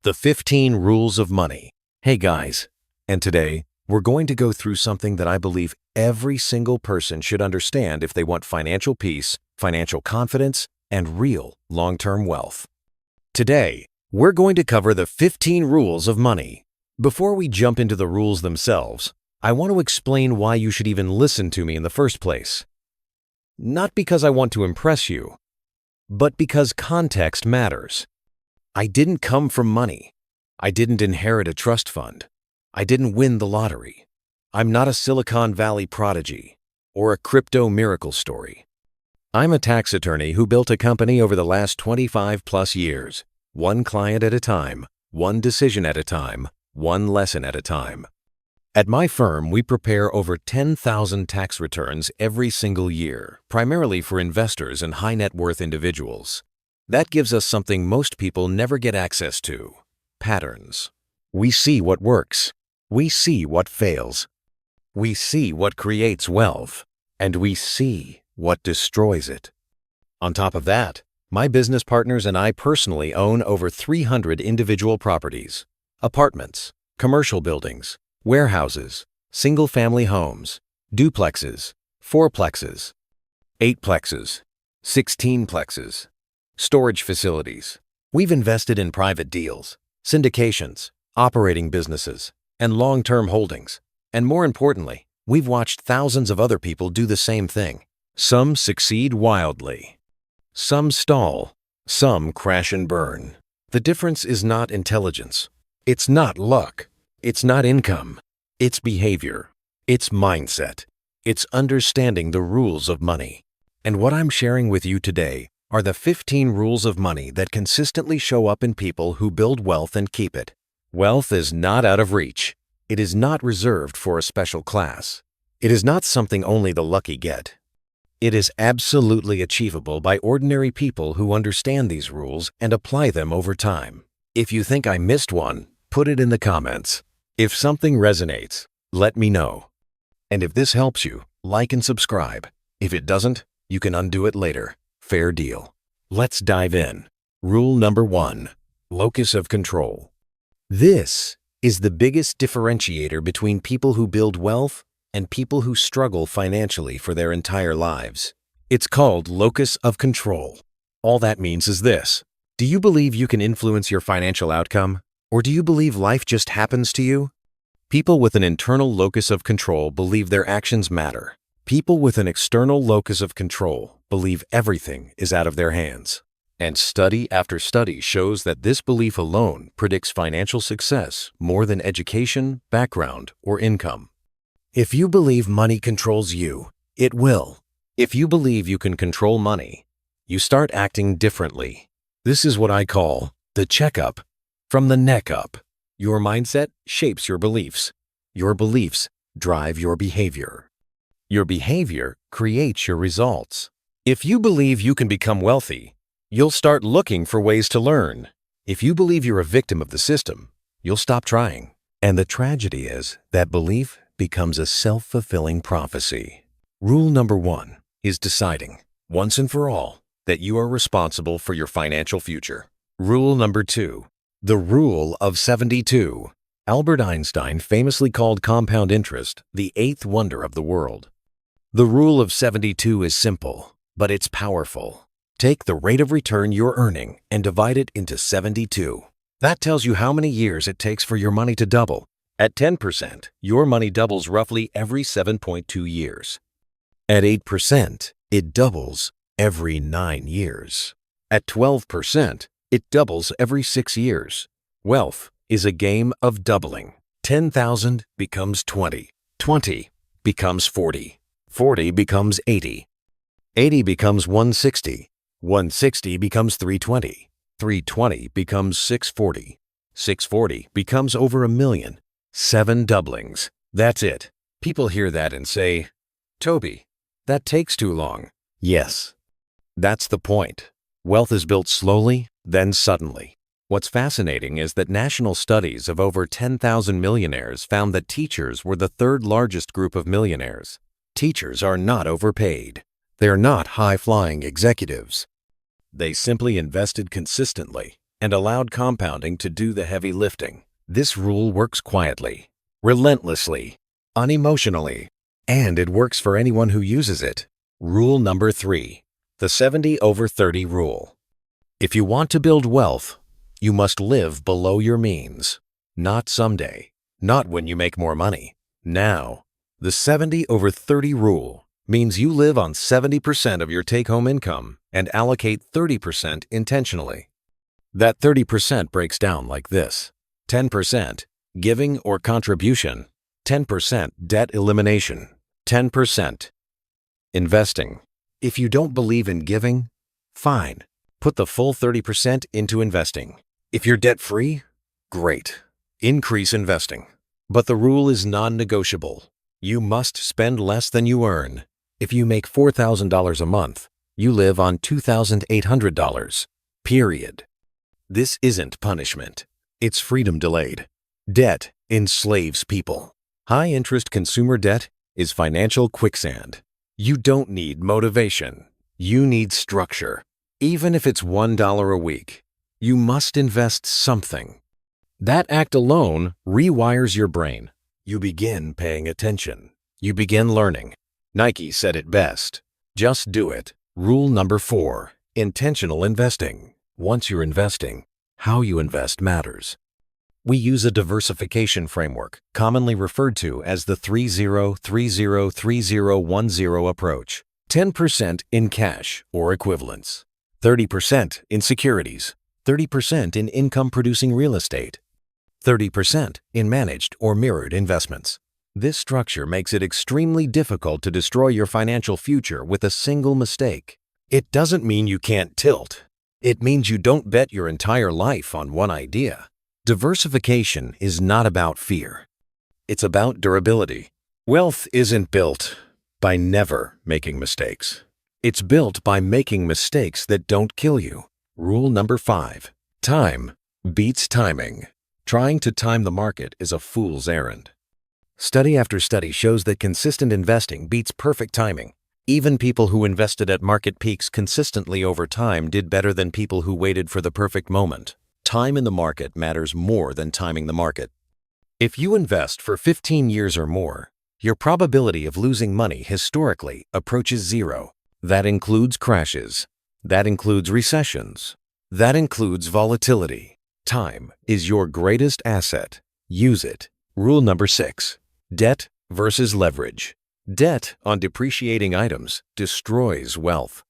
The 15 Rules of Money. Hey guys, and today we're going to go through something that I believe every single person should understand if they want financial peace, financial confidence, and real long-term wealth. Today, we're going to cover the 15 rules of money. Before we jump into the rules themselves, I want to explain why you should even listen to me in the first place. Not because I want to impress you, but because context matters. I didn't come from money. I didn't inherit a trust fund. I didn't win the lottery. I'm not a Silicon Valley prodigy or a crypto miracle story. I'm a tax attorney who built a company over the last 25 plus years, one client at a time, one decision at a time, one lesson at a time. At my firm, we prepare over 10,000 tax returns every single year, primarily for investors and high net worth individuals. That gives us something most people never get access to: patterns. We see what works. We see what fails. We see what creates wealth, and we see what destroys it. On top of that, my business partners and I personally own over 300 individual properties: apartments, commercial buildings, warehouses, single-family homes, duplexes, fourplexes, eightplexes, 16plexes, storage facilities. We've invested in private deals, syndications, operating businesses, and long-term holdings. And more importantly, we've watched thousands of other people do the same thing. Some succeed wildly. Some stall. Some crash and burn. The difference is not intelligence. It's not luck. It's not income. It's behavior. It's mindset. It's understanding the rules of money. And what I'm sharing with you today are the 15 rules of money that consistently show up in people who build wealth and keep it. Wealth is not out of reach. It is not reserved for a special class. It is not something only the lucky get. It is absolutely achievable by ordinary people who understand these rules and apply them over time. If you think I missed one, put it in the comments. If something resonates, let me know. And if this helps you, like and subscribe. If it doesn't, you can undo it later. Fair deal. Let's dive in. Rule number 1. Locus of control. This is the biggest differentiator between people who build wealth and people who struggle financially for their entire lives. It's called locus of control. All that means is this: do you believe you can influence your financial outcome, or do you believe life just happens to you? People with an internal locus of control believe their actions matter. People with an external locus of control believe everything is out of their hands. And study after study shows that this belief alone predicts financial success more than education, background, or income. If you believe money controls you, it will. If you believe you can control money, you start acting differently. This is what I call the checkup from the neck up. Your mindset shapes your beliefs. Your beliefs drive your behavior. Your behavior creates your results. If you believe you can become wealthy, you'll start looking for ways to learn. If you believe you're a victim of the system, you'll stop trying. And the tragedy is that belief becomes a self-fulfilling prophecy. Rule number 1 is deciding, once and for all, that you are responsible for your financial future. Rule number 2, the Rule of 72. Albert Einstein famously called compound interest the 8th wonder of the world. The Rule of 72 is simple, but it's powerful. Take the rate of return you're earning and divide it into 72. That tells you how many years it takes for your money to double. At 10%, your money doubles roughly every 7.2 years. At 8%, it doubles every 9 years. At 12%, it doubles every 6 years. Wealth is a game of doubling. 10,000 becomes 20. 20 becomes 40. 40 becomes 80. 80 becomes 160. 160 becomes 320. 320 becomes 640. 640 becomes over 1,000,000. 7 doublings. That's it. People hear that and say, "Toby, that takes too long." Yes, that's the point. Wealth is built slowly, then suddenly. What's fascinating is that national studies of over 10,000 millionaires found that teachers were the third largest group of millionaires. Teachers are not overpaid. They're not high-flying executives. They simply invested consistently and allowed compounding to do the heavy lifting. This rule works quietly, relentlessly, unemotionally, and it works for anyone who uses it. Rule number 3, the 70/30 rule. If you want to build wealth, you must live below your means. Not someday, not when you make more money. Now, the 70/30 rule means you live on 70% of your take-home income and allocate 30% intentionally. That 30% breaks down like this: 10% giving or contribution, 10% debt elimination, 10% investing. If you don't believe in giving, fine. Put the full 30% into investing. If you're debt-free, great. Increase investing. But the rule is non-negotiable. You must spend less than you earn. If you make $4,000 a month, you live on $2,800. Period. This isn't punishment. It's freedom delayed. Debt enslaves people. High-interest consumer debt is financial quicksand. You don't need motivation. You need structure. Even if it's $1 a week, you must invest something. That act alone rewires your brain. You begin paying attention. You begin learning. Nike said it best: just do it. Rule number 4, intentional investing. Once you're investing, how you invest matters. We use a diversification framework, commonly referred to as the 30-30-30-10 approach. 10% in cash or equivalents, 30% in securities, 30% in income-producing real estate, 30% in managed or mirrored investments. This structure makes it extremely difficult to destroy your financial future with a single mistake. It doesn't mean you can't tilt. It means you don't bet your entire life on one idea. Diversification is not about fear. It's about durability. Wealth isn't built by never making mistakes. It's built by making mistakes that don't kill you. Rule number 5, time beats timing. Trying to time the market is a fool's errand. Study after study shows that consistent investing beats perfect timing. Even people who invested at market peaks consistently over time did better than people who waited for the perfect moment. Time in the market matters more than timing the market. If you invest for 15 years or more, your probability of losing money historically approaches 0. That includes crashes. That includes recessions. That includes volatility. Time is your greatest asset. Use it. Rule number 6, debt versus leverage. Debt on depreciating items destroys wealth.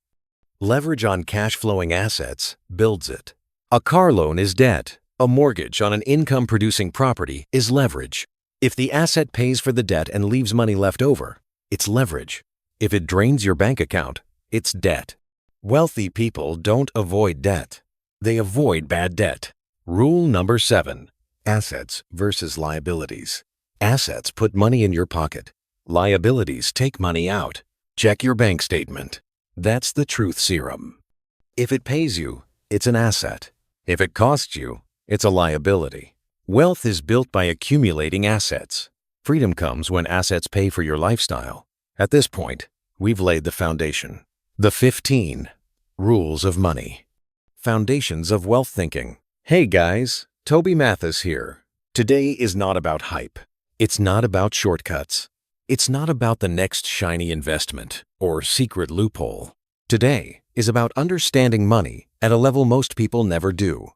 Leverage on cash-flowing assets builds it. A car loan is debt. A mortgage on an income-producing property is leverage. If the asset pays for the debt and leaves money left over, it's leverage. If it drains your bank account, it's debt. Wealthy people don't avoid debt. They avoid bad debt. Rule number 7, assets versus liabilities. Assets put money in your pocket. Liabilities take money out. Check your bank statement. That's the truth serum. If it pays you, it's an asset. If it costs you, it's a liability. Wealth is built by accumulating assets. Freedom comes when assets pay for your lifestyle. At this point, we've laid the foundation. The 15 rules of money. Foundations of wealth thinking. Hey guys, Toby Mathis here. Today is not about hype. It's not about shortcuts. It's not about the next shiny investment or secret loophole. Today is about understanding money at a level most people never do.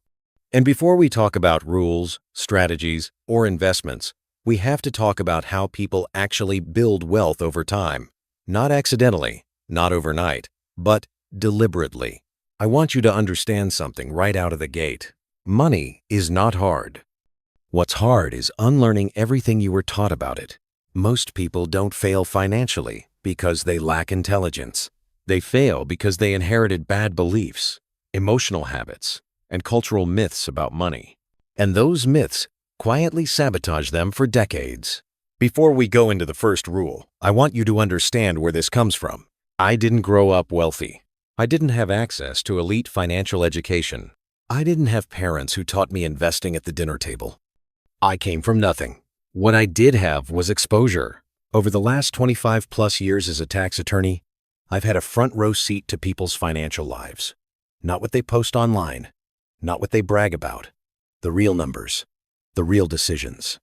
And before we talk about rules, strategies, or investments, we have to talk about how people actually build wealth over time. Not accidentally, not overnight, but deliberately. I want you to understand something right out of the gate. Money is not hard. What's hard is unlearning everything you were taught about it. Most people don't fail financially because they lack intelligence. They fail because they inherited bad beliefs, emotional habits, and cultural myths about money. And those myths quietly sabotage them for decades. Before we go into the first rule, I want you to understand where this comes from. I didn't grow up wealthy. I didn't have access to elite financial education. I didn't have parents who taught me investing at the dinner table. I came from nothing. What I did have was exposure. Over the last 25 plus years as a tax attorney, I've had a front row seat to people's financial lives. Not what they post online, not what they brag about. The real numbers, the real decisions,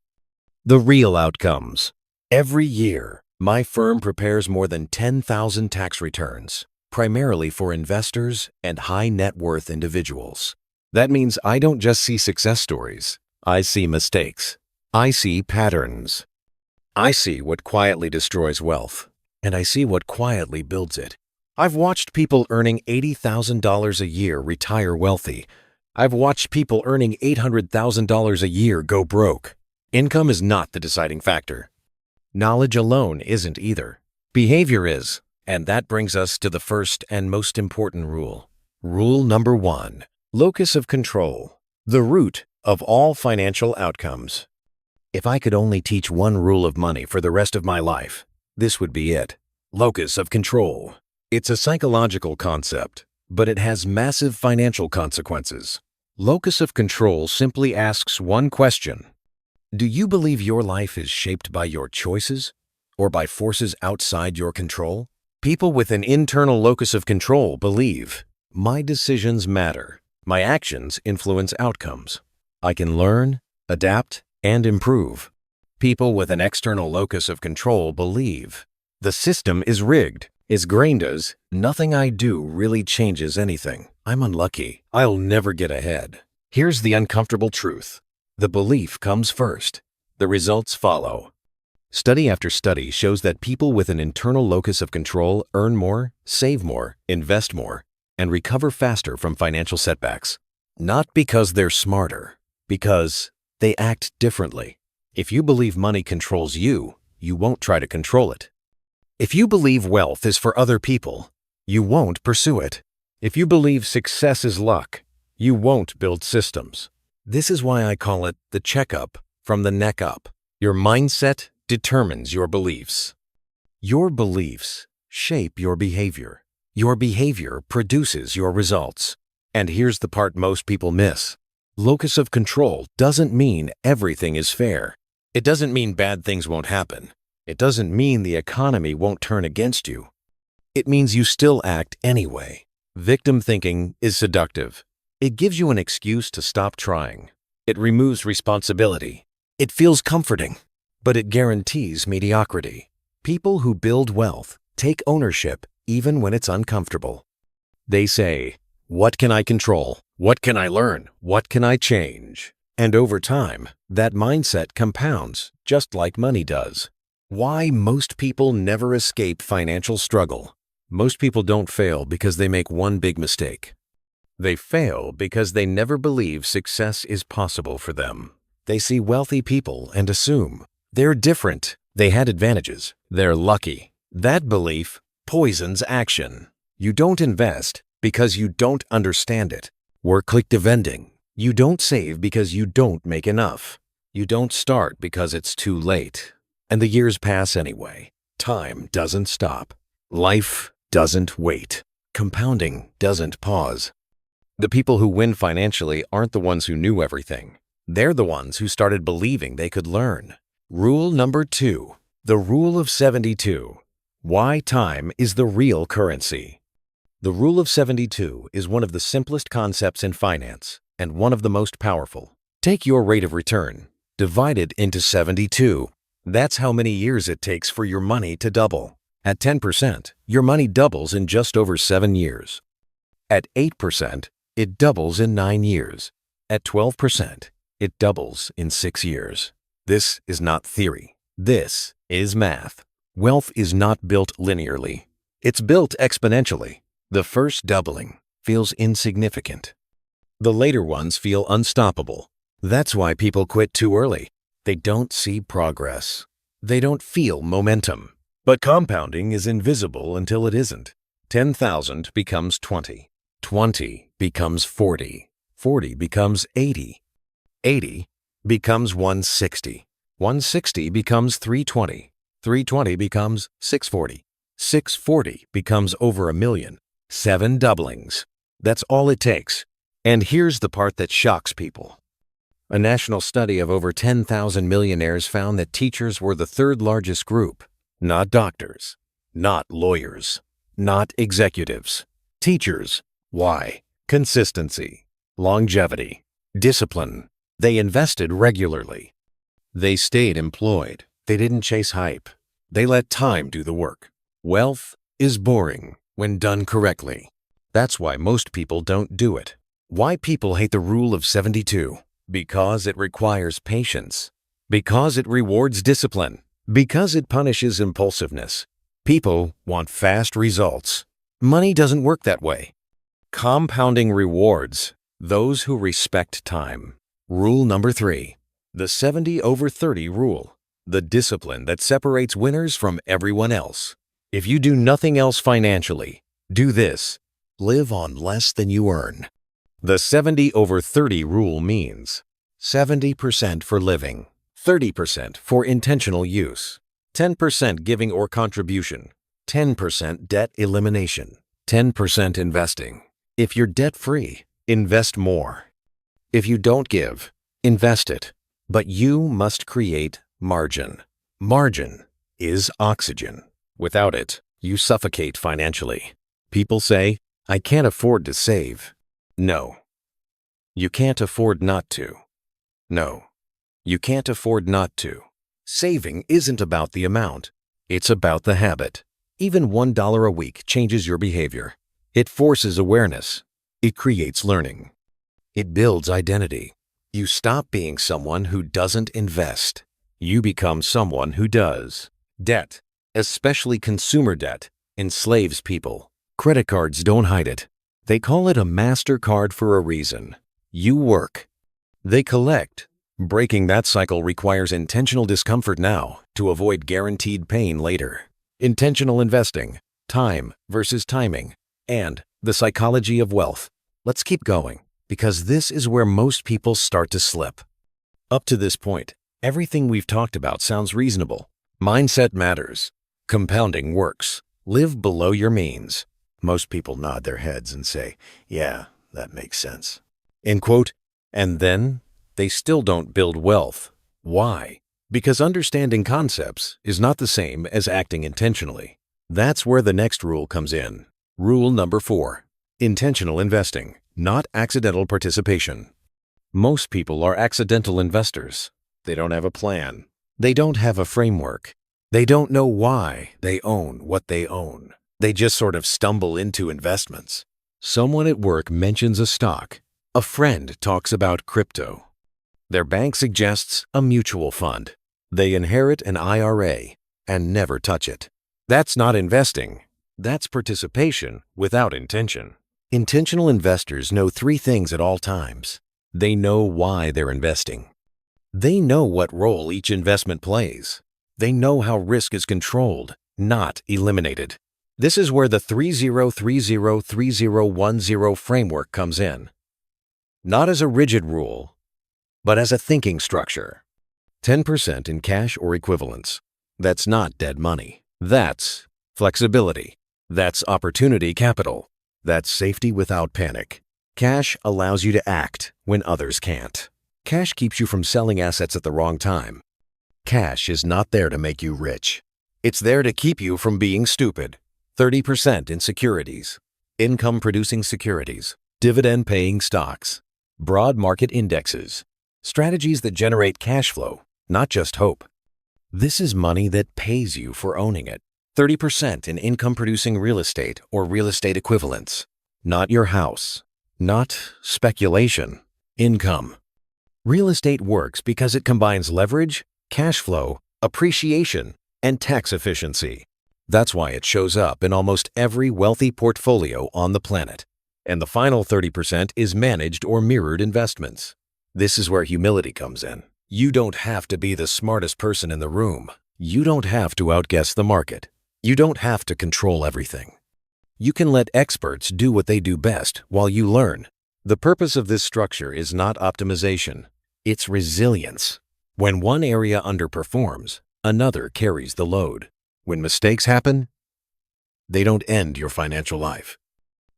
the real outcomes. Every year, my firm prepares more than 10,000 tax returns, primarily for investors and high net worth individuals. That means I don't just see success stories. I see mistakes. I see patterns. I see what quietly destroys wealth, and I see what quietly builds it. I've watched people earning $80,000 a year retire wealthy. I've watched people earning $800,000 a year go broke. Income is not the deciding factor. Knowledge alone isn't either. Behavior is, and that brings us to the first and most important rule. Rule number 1. Locus of control, the root of all financial outcomes. If I could only teach one rule of money for the rest of my life, this would be it. Locus of control. It's a psychological concept, but it has massive financial consequences. Locus of control simply asks one question. Do you believe your life is shaped by your choices or by forces outside your control? People with an internal locus of control believe, my decisions matter. My actions influence outcomes. I can learn, adapt, and improve. People with an external locus of control believe, the system is rigged. As Grain does, nothing I do really changes anything. I'm unlucky. I'll never get ahead. Here's the uncomfortable truth. The belief comes first. The results follow. Study after study shows that people with an internal locus of control earn more, save more, invest more, and recover faster from financial setbacks. Not because they're smarter, because they act differently. If you believe money controls you, you won't try to control it. If you believe wealth is for other people, you won't pursue it. If you believe success is luck, you won't build systems. This is why I call it the checkup from the neck up. Your mindset determines your beliefs. Your beliefs shape your behavior. Your behavior produces your results. And here's the part most people miss. Locus of control doesn't mean everything is fair. It doesn't mean bad things won't happen. It doesn't mean the economy won't turn against you. It means you still act anyway. Victim thinking is seductive. It gives you an excuse to stop trying. It removes responsibility. It feels comforting, but it guarantees mediocrity. People who build wealth take ownership even when it's uncomfortable. They say, what can I control? What can I learn? What can I change? And over time, that mindset compounds just like money does. Why most people never escape financial struggle? Most people don't fail because they make one big mistake. They fail because they never believe success is possible for them. They see wealthy people and assume they're different. They had advantages. They're lucky. That belief poisons action. You don't invest because you don't understand it. Work click to vending. You don't save because you don't make enough. You don't start because it's too late. And the years pass anyway. Time doesn't stop. Life doesn't wait. Compounding doesn't pause. The people who win financially aren't the ones who knew everything. They're the ones who started believing they could learn. Rule number 2, the rule of 72. Why time is the real currency. The rule of 72 is one of the simplest concepts in finance and one of the most powerful. Take your rate of return, divide it into 72. That's how many years it takes for your money to double. At 10%, your money doubles in just over 7 years. At 8%, it doubles in 9 years. At 12%, it doubles in 6 years. This is not theory. This is math. Wealth is not built linearly. It's built exponentially. The first doubling feels insignificant. The later ones feel unstoppable. That's why people quit too early. They don't see progress. They don't feel momentum. But compounding is invisible until it isn't. 10,000 becomes 20. 20 becomes 40. 40 becomes 80. 80 becomes 160. 160 becomes 320. 320 becomes 640. 640 becomes over 1 million. 7 doublings. That's all it takes. And here's the part that shocks people. A national study of over 10,000 millionaires found that teachers were the third largest group. Not doctors, not lawyers, not executives. Teachers. Why? Consistency. Longevity. Discipline. They invested regularly. They stayed employed. They didn't chase hype. They let time do the work. Wealth is boring when done correctly. That's why most people don't do it. Why people hate the rule of 72? Because it requires patience. Because it rewards discipline. Because it punishes impulsiveness. People want fast results. Money doesn't work that way. Compounding rewards those who respect time. Rule number 3. The 70/30 rule. The discipline that separates winners from everyone else. If you do nothing else financially, do this. Live on less than you earn. The 70/30 rule means 70% for living, 30% for intentional use, 10% giving or contribution, 10% debt elimination, 10% investing. If you're debt-free, invest more. If you don't give, invest it. But you must create margin. Margin is oxygen. Without it, you suffocate financially. People say, "I can't afford to save." No. You can't afford not to. No. You can't afford not to. Saving isn't about the amount. It's about the habit. Even $1 a week changes your behavior. It forces awareness. It creates learning. It builds identity. You stop being someone who doesn't invest. You become someone who does. Debt, especially consumer debt, enslaves people. Credit cards don't hide it. They call it a MasterCard for a reason. You work. They collect. Breaking that cycle requires intentional discomfort now to avoid guaranteed pain later. Intentional investing, time versus timing, and the psychology of wealth. Let's keep going, because this is where most people start to slip. Up to this point, everything we've talked about sounds reasonable. Mindset matters. Compounding works. Live below your means. Most people nod their heads and say, "Yeah, that makes sense." End quote. And then they still don't build wealth. Why? Because understanding concepts is not the same as acting intentionally. That's where the next rule comes in. Rule number 4. Intentional investing, not accidental participation. Most people are accidental investors. They don't have a plan. They don't have a framework. They don't know why they own what they own. They just sort of stumble into investments. Someone at work mentions a stock. A friend talks about crypto. Their bank suggests a mutual fund. They inherit an IRA and never touch it. That's not investing. That's participation without intention. Intentional investors know 3 things at all times. They know why they're investing. They know what role each investment plays. They know how risk is controlled, not eliminated. This is where the 30-30-30-10 framework comes in. Not as a rigid rule, but as a thinking structure. 10% in cash or equivalents. That's not dead money. That's flexibility. That's opportunity capital. That's safety without panic. Cash allows you to act when others can't. Cash keeps you from selling assets at the wrong time. Cash is not there to make you rich. It's there to keep you from being stupid. 30% in securities, income-producing securities, dividend-paying stocks, broad market indexes, strategies that generate cash flow, not just hope. This is money that pays you for owning it. 30% in income-producing real estate or real estate equivalents. Not your house. Not speculation. Income. Real estate works because it combines leverage, cash flow, appreciation, and tax efficiency. That's why it shows up in almost every wealthy portfolio on the planet. And the final 30% is managed or mirrored investments. This is where humility comes in. You don't have to be the smartest person in the room. You don't have to outguess the market. You don't have to control everything. You can let experts do what they do best while you learn. The purpose of this structure is not optimization. It's resilience. When one area underperforms, another carries the load. When mistakes happen, they don't end your financial life.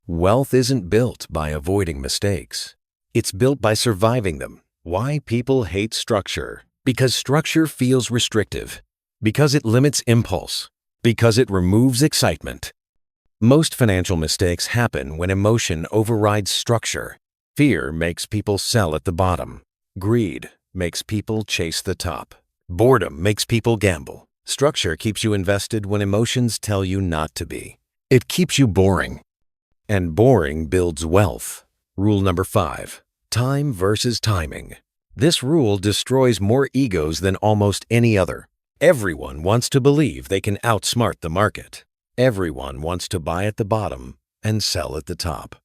Wealth isn't built by avoiding mistakes. It's built by surviving them. Why people hate structure? Because structure feels restrictive. Because it limits impulse. Because it removes excitement. Most financial mistakes happen when emotion overrides structure. Fear makes people sell at the bottom. Greed makes people chase the top. Boredom makes people gamble. Structure keeps you invested when emotions tell you not to be. It keeps you boring. And boring builds wealth. Rule number 5. Time versus timing. This rule destroys more egos than almost any other. Everyone wants to believe they can outsmart the market. Everyone wants to buy at the bottom and sell at the top.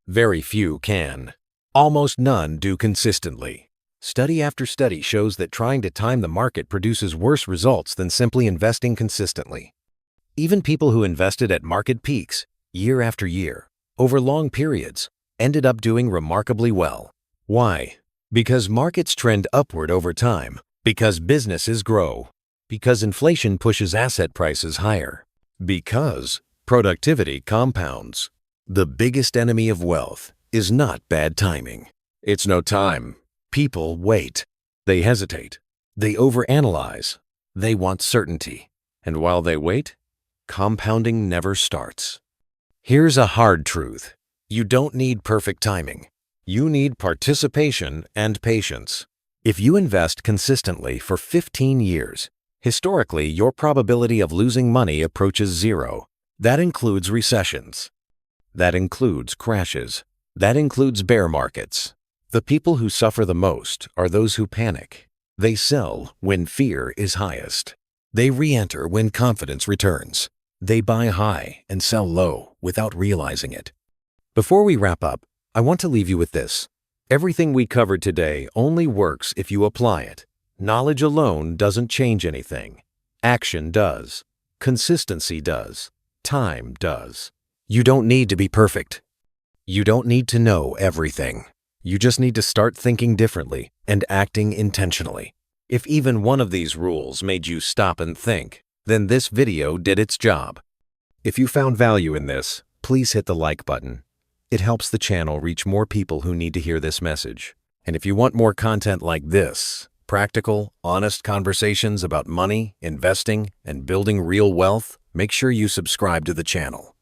Very few can. Almost none do consistently. Study after study shows that trying to time the market produces worse results than simply investing consistently. Even people who invested at market peaks, year after year, over long periods, ended up doing remarkably well. Why? Because markets trend upward over time, because businesses grow, because inflation pushes asset prices higher, because productivity compounds. The biggest enemy of wealth is not bad timing. It's no time. People wait. They hesitate. They overanalyze. They want certainty. And while they wait, compounding never starts. Here's a hard truth. You don't need perfect timing. You need participation and patience. If you invest consistently for 15 years, historically, your probability of losing money approaches 0. That includes recessions. That includes crashes. That includes bear markets. The people who suffer the most are those who panic. They sell when fear is highest. They re-enter when confidence returns. They buy high and sell low without realizing it. Before we wrap up, I want to leave you with this. Everything we covered today only works if you apply it. Knowledge alone doesn't change anything. Action does. Consistency does. Time does. You don't need to be perfect. You don't need to know everything. You just need to start thinking differently and acting intentionally. If even one of these rules made you stop and think, then this video did its job. If you found value in this, please hit the like button. It helps the channel reach more people who need to hear this message. And if you want more content like this, practical, honest conversations about money, investing, and building real wealth, make sure you subscribe to the channel.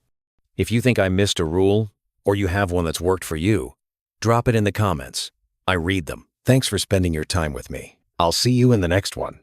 If you think I missed a rule, or you have one that's worked for you, drop it in the comments. I read them. Thanks for spending your time with me. I'll see you in the next one.